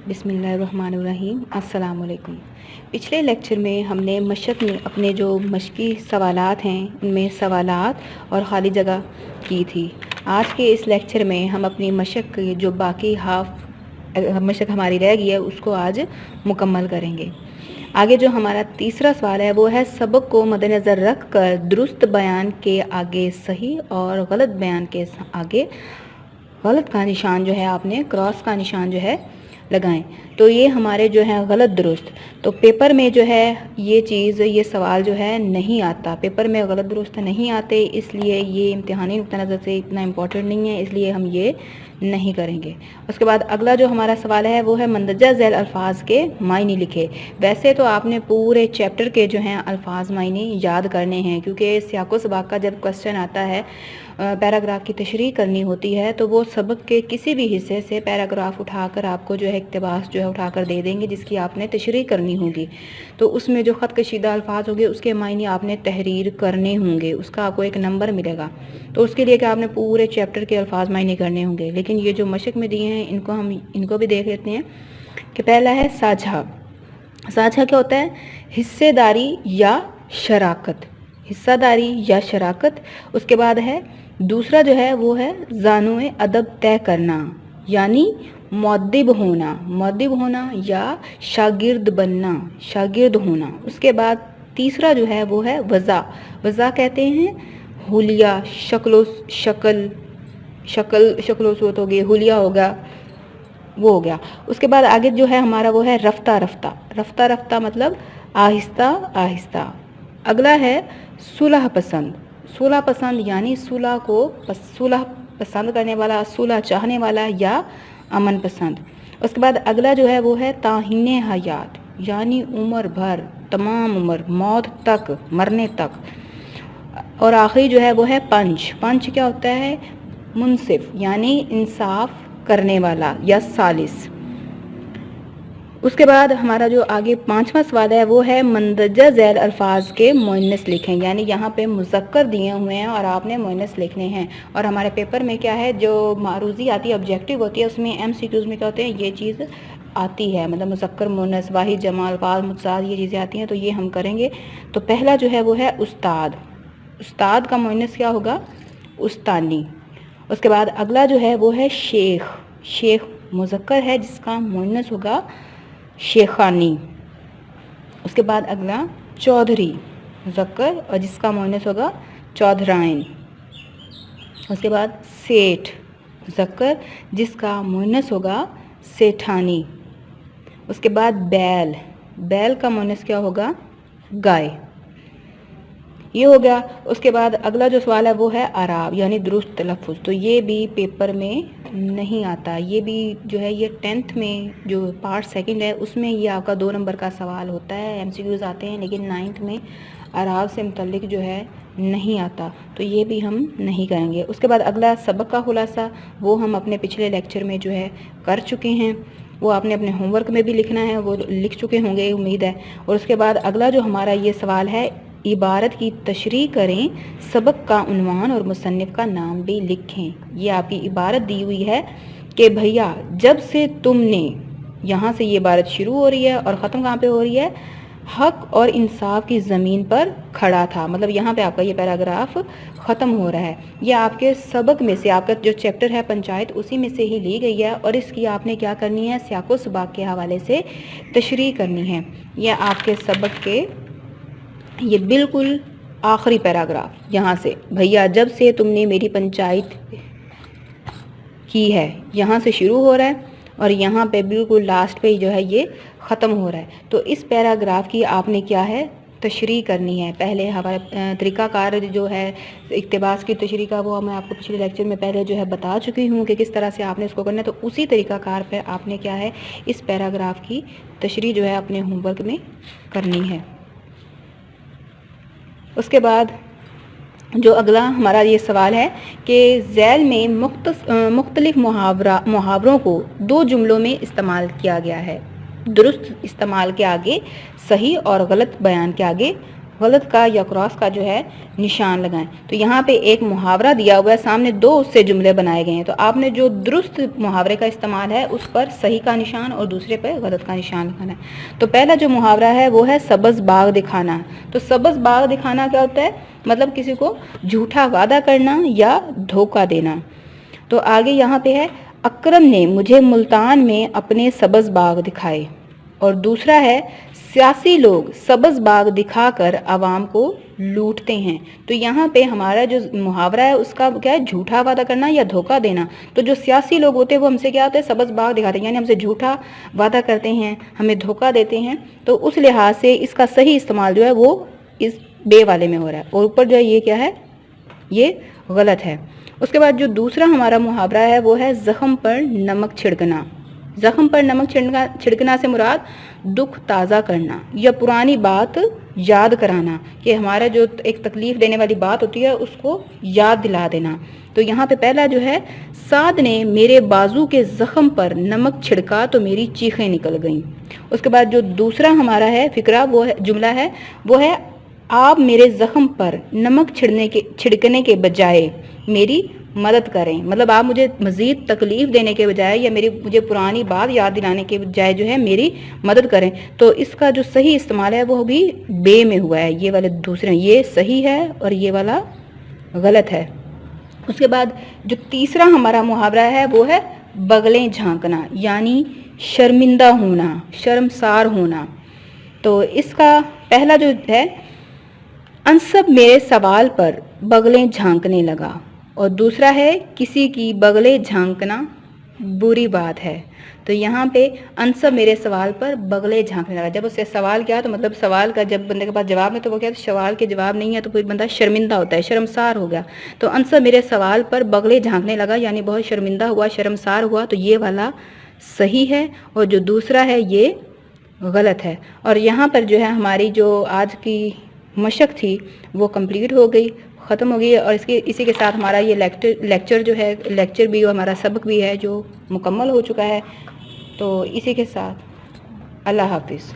بسم اللہ الرحمن الرحیم۔ السلام علیکم۔ پچھلے لیکچر میں ہم نے مشق میں اپنے جو مشقی سوالات ہیں ان میں سوالات اور خالی جگہ کی تھی۔ آج کے اس لیکچر میں ہم اپنی مشق جو باقی ہاف مشق ہماری رہ گئی ہے اس کو آج مکمل کریں گے۔ آگے جو ہمارا تیسرا سوال ہے وہ ہے سبق کو مد نظر رکھ کر درست بیان کے آگے صحیح اور غلط بیان کے آگے غلط کا نشان جو ہے آپ نے کراس کا نشان جو ہے لگائیں۔ تو یہ ہمارے جو ہے غلط درست، تو پیپر میں جو ہے یہ سوال جو ہے نہیں آتا، پیپر میں غلط درست نہیں آتے، اس لیے یہ امتحانی نقطہ نظر سے اتنا امپورٹنٹ نہیں ہے، اس لیے ہم یہ نہیں کریں گے۔ اس کے بعد اگلا جو ہمارا سوال ہے وہ ہے مندرجہ ذیل الفاظ کے معنی لکھے۔ ویسے تو آپ نے پورے چیپٹر کے جو ہیں الفاظ معنی یاد کرنے ہیں، کیونکہ سیاق و سباق کا جب کوسچن آتا ہے پیراگراف کی تشریح کرنی ہوتی ہے تو وہ سبق کے کسی بھی حصے سے پیراگراف اٹھا کر آپ کو جو ہے اقتباس جو ہے اٹھا کر دے دیں گے جس کی آپ نے تشریح کرنی ہوگی، تو اس میں جو خط کشیدہ الفاظ ہوگے اس کے معنی آپ نے تحریر کرنے ہوں گے، اس کا آپ کو ایک نمبر ملے گا، تو اس کے لیے کہ آپ نے پورے چیپٹر کے الفاظ معنی کرنے ہوں گے۔ لیکن یہ جو مشق میں دیے ہیں ان کو بھی دیکھ لیتے ہیں کہ پہلا ہے ساجھا۔ ساجھا کیا ہوتا ہے؟ حصے داری یا شراکت، حصہ داری یا شراکت۔ اس کے بعد ہے دوسرا جو ہے وہ ہے زانو ادب طے کرنا، یعنی مؤدب ہونا یا شاگرد بننا، شاگرد ہونا۔ اس کے بعد تیسرا جو ہے وہ ہے وضع۔ وضع کہتے ہیں حلیہ، شکل و صورت ہو گئی، حلیہ ہوگا، وہ ہو گیا۔ اس کے بعد آگے جو ہے ہمارا وہ ہے رفتہ مطلب آہستہ آہستہ۔ اگلا ہے صلح پسند یعنی صلح پسند کرنے والا، صلح چاہنے والا یا امن پسند۔ اس کے بعد اگلا جو ہے وہ ہے تعین حیات، یعنی عمر بھر، تمام عمر، موت تک، مرنے تک۔ اور آخری جو ہے وہ ہے پنچ کیا ہوتا ہے؟ منصف، یعنی انصاف کرنے والا یا ثالث۔ اس کے بعد ہمارا جو آگے پانچواں سوال ہے وہ ہے مندرجہ ذیل الفاظ کے مؤنث لکھیں، یعنی یہاں پہ مذکر دیے ہوئے ہیں اور آپ نے مؤنث لکھنے ہیں۔ اور ہمارے پیپر میں کیا ہے جو معروضی آتی ہے، آبجیکٹیو ہوتی ہے، اس میں ایم سی کیوز میں کیا ہوتے ہیں یہ چیز آتی ہے، مطلب مذکر مؤنث واحد جمع الفاظ متصاعد یہ چیزیں آتی ہیں، تو یہ ہم کریں گے۔ تو پہلا جو ہے وہ ہے استاد کا مؤنث کیا ہوگا؟ استانی۔ اس کے بعد اگلا جو ہے وہ ہے شیخ مذکر ہے جس کا مؤنث ہوگا شیخانی۔ اس کے بعد اگلا چودھری مذکر اور جس کا مؤنث ہوگا چودھرائن۔ اس کے بعد سیٹھ مذکر جس کا مؤنث ہوگا سیٹھانی۔ اس کے بعد بیل کا مؤنث کیا ہوگا؟ گائے۔ یہ ہو گیا۔ اس کے بعد اگلا جو سوال ہے وہ ہے اعراب یعنی درست تلفظ، تو یہ بھی پیپر میں نہیں آتا، یہ بھی جو ہے یہ 10th میں جو پارٹ سیکنڈ ہے اس میں یہ آپ کا 2 نمبر کا سوال ہوتا ہے، ایم سی کیوز آتے ہیں، لیکن 9th میں اعراب سے متعلق جو ہے نہیں آتا، تو یہ بھی ہم نہیں کریں گے۔ اس کے بعد اگلا سبق کا خلاصہ، وہ ہم اپنے پچھلے لیکچر میں جو ہے کر چکے ہیں، وہ آپ نے اپنے ہوم ورک میں بھی لکھنا ہے، وہ لکھ چکے ہوں گے امید ہے۔ اور اس کے بعد اگلا جو ہمارا یہ سوال ہے عبارت کی تشریح کریں، سبق کا عنوان اور مصنف کا نام بھی لکھیں۔ یہ آپ کی عبارت دی ہوئی ہے کہ بھیا جب سے تم نے، یہاں سے یہ عبارت شروع ہو رہی ہے اور ختم کہاں پہ ہو رہی ہے؟ حق اور انصاف کی زمین پر کھڑا تھا، مطلب یہاں پہ آپ کا یہ پیراگراف ختم ہو رہا ہے۔ یہ آپ کے سبق میں سے، آپ کا جو چیپٹر ہے پنچایت اسی میں سے ہی لی گئی ہے، اور اس کی آپ نے کیا کرنی ہے؟ سیاق و سباق کے حوالے سے تشریح کرنی ہے۔ یہ آپ کے سبق کے یہ بالکل آخری پیراگراف، یہاں سے بھیا جب سے تم نے میری پنچایت کی ہے، یہاں سے شروع ہو رہا ہے اور یہاں پہ بالکل لاسٹ پہ جو ہے یہ ختم ہو رہا ہے۔ تو اس پیراگراف کی آپ نے کیا ہے؟ تشریح کرنی ہے۔ پہلے ہمارا طریقہ کار جو ہے اقتباس کی تشریح کا وہ میں آپ کو پچھلے لیکچر میں پہلے جو ہے بتا چکی ہوں کہ کس طرح سے آپ نے اس کو کرنا ہے، تو اسی طریقہ کار پہ آپ نے کیا ہے اس پیراگراف کی تشریح جو ہے اپنے ہوم ورک میں کرنی ہے۔ اس کے بعد جو اگلا ہمارا یہ سوال ہے کہ ذیل میں مختلف محاوروں کو 2 جملوں میں استعمال کیا گیا ہے، درست استعمال کے آگے صحیح اور غلط بیان کے آگے غلط کا یا کراس کا جو ہے نشان لگائیں۔ تو یہاں پہ ایک محاورہ دیا ہوا ہے، سامنے دو اس سے جملے بنائے گئے ہیں، تو آپ نے جو درست محاورے کا استعمال ہے اس پر صحیح کا نشان اور دوسرے پر غلط کا نشان لگانا ہے۔ تو پہلا جو محاورہ ہے وہ ہے سبز باغ دکھانا۔ تو سبز باغ دکھانا کیا ہوتا ہے؟ مطلب کسی کو جھوٹا وعدہ کرنا یا دھوکہ دینا۔ تو آگے یہاں پہ ہے اکرم نے مجھے ملتان میں اپنے سبز باغ دکھائے، اور دوسرا ہے سیاسی لوگ سبز باغ دکھا کر عوام کو لوٹتے ہیں۔ تو یہاں پہ ہمارا جو محاورہ ہے اس کا کیا ہے؟ جھوٹا وعدہ کرنا یا دھوکہ دینا۔ تو جو سیاسی لوگ ہوتے ہیں وہ ہم سے کیا ہوتے ہیں؟ سبز باغ دکھاتے ہیں، یعنی ہم سے جھوٹا وعدہ کرتے ہیں، ہمیں دھوکہ دیتے ہیں۔ تو اس لحاظ سے اس کا صحیح استعمال جو ہے وہ اس بے والے میں ہو رہا ہے، اور اوپر جو ہے یہ کیا ہے؟ یہ غلط ہے۔ اس کے بعد جو دوسرا ہمارا محاورہ ہے وہ ہے زخم پر نمک چھڑکنا۔ زخم پر نمک چھڑکنا سے مراد دکھ تازہ کرنا یا پرانی بات یاد کرانا، کہ ہمارا جو ایک تکلیف دینے والی بات ہوتی ہے اس کو یاد دلا دینا۔ تو یہاں پہ پہلا جو ہے سعد نے میرے بازو کے زخم پر نمک چھڑکا تو میری چیخیں نکل گئیں۔ اس کے بعد جو دوسرا ہمارا ہے فقرہ وہ ہے جملہ ہے وہ ہے آپ میرے زخم پر نمک چھڑکنے کے بجائے میری مدد کریں، مطلب آپ مجھے مزید تکلیف دینے کے بجائے یا مجھے پرانی بات یاد دلانے کے بجائے جو ہے میری مدد کریں۔ تو اس کا جو صحیح استعمال ہے وہ بھی بے میں ہوا ہے، یہ والے دوسرے یہ صحیح ہے اور یہ والا غلط ہے۔ اس کے بعد جو تیسرا ہمارا محاورہ ہے وہ ہے بغلیں جھانکنا، یعنی شرمندہ ہونا، شرمسار ہونا۔ تو اس کا پہلا جو ہے انصب میرے سوال پر بغلیں جھانکنے لگا، اور دوسرا ہے کسی کی بغلیں جھانکنا بری بات ہے۔ تو یہاں پہ انصب میرے سوال پر بغلیں جھانکنے لگا، جب اس سے سوال کیا تو مطلب سوال کا جب بندے کے پاس جواب نہیں تو وہ کیا سوال کے جواب نہیں ہے تو پھر بندہ شرمندہ ہوتا ہے، شرمسار ہو گیا۔ تو انصب میرے سوال پر بغلیں جھانکنے لگا یعنی بہت شرمندہ ہوا، شرمسار ہوا، تو یہ والا صحیح ہے، اور جو دوسرا ہے یہ غلط ہے۔ اور یہاں پر جو ہے ہماری جو آج کی مشق تھی وہ کمپلیٹ ہو گئی، ختم ہو گئی، اور اسی کے ساتھ ہمارا یہ لیکچر جو ہے لیکچر بھی ہمارا سبق بھی ہے جو مکمل ہو چکا ہے۔ تو اسی کے ساتھ اللہ حافظ۔